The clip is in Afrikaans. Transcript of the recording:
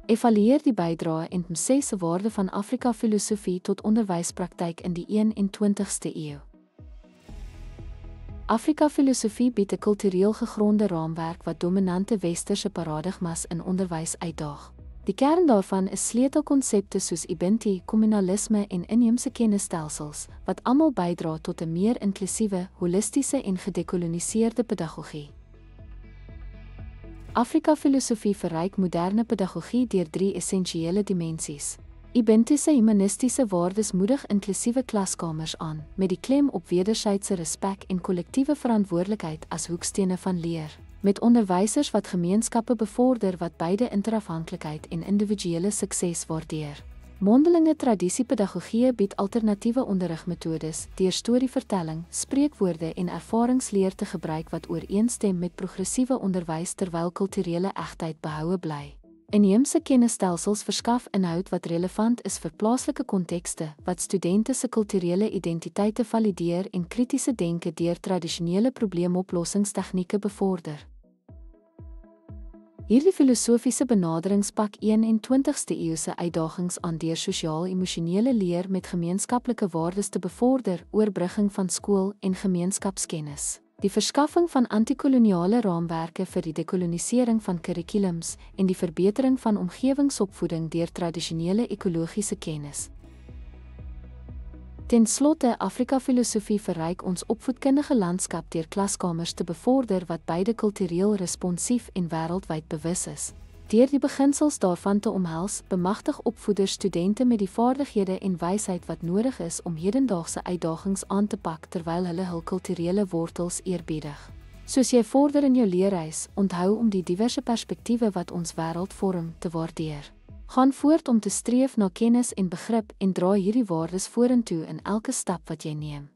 Evalueer die bydrae en sê se waarde van Afrika-filosofie tot onderwyspraktyk in die 21ste eeu. Afrika-filosofie bied 'n kultureel gegronde raamwerk wat dominante westerse paradigmas in onderwys uitdaag. Die kern daarvan is sleutelkonsepte soos Ubuntu, kommunalisme en inheemse kennisstelsels, wat almal bydra tot 'n meer inklusiewe, holistiese en gedekoloniseerde pedagogie. Afrika-filosofie verryk moderne pedagogie deur 3 essensiële dimensies. Ubuntu se humanistiese waardes moedig inklusiewe klaskamers aan, met die klem op wederwysige respek en kollektiewe verantwoordelikheid as hoekstene van leer, met onderwysers wat gemeenskappe bevorder wat beide interafhanklikheid en individuele sukses waardeer. Mondelinge tradisiepedagogie bied alternatiewe onderrigmetodes deur storievertelling, spreekwoorde en ervaringsleer te gebruik wat ooreenstem met progressiewe onderwys terwyl kulturele egtheid behoue bly. Inheemse kennisstelsels verskaf inhoud wat relevant is vir plaaslike kontekste, wat studente se kulturele identiteite valideer en kritiese denke deur tradisionele probleemoplossingstegnieke bevorder. Hierdie filosofiese benaderings pak 21ste eeuse uitdagings aan deur sosiaal-emosionele leer met gemeenskaplike waardes te bevorder, oorbrugging van skool- en gemeenskapskennis, die verskaffing van antikoloniale raamwerke vir die dekolonisering van kurrikulums en die verbetering van omgewingsopvoeding deur tradisionele ekologiese kennis. Ten slotte, Afrika-filosofie verryk ons opvoedkundige landskap deur klaskamers te bevorder wat beide kultureel responsief en wêreldwyd bewus is. Deur die beginsels daarvan te omhels, bemagtig opvoeders studente met die vaardighede en wysheid wat nodig is om hedendaagse uitdagings aan te pak terwyl hulle hul kulturele wortels eerbiedig. Soos jy vorder in jou leerreis, onthou om die diverse perspektiewe wat ons wêreld vorm te waardeer. Gaan voort om te streef na kennis en begrip en dra hierdie waardes vorentoe in elke stap wat jy neem.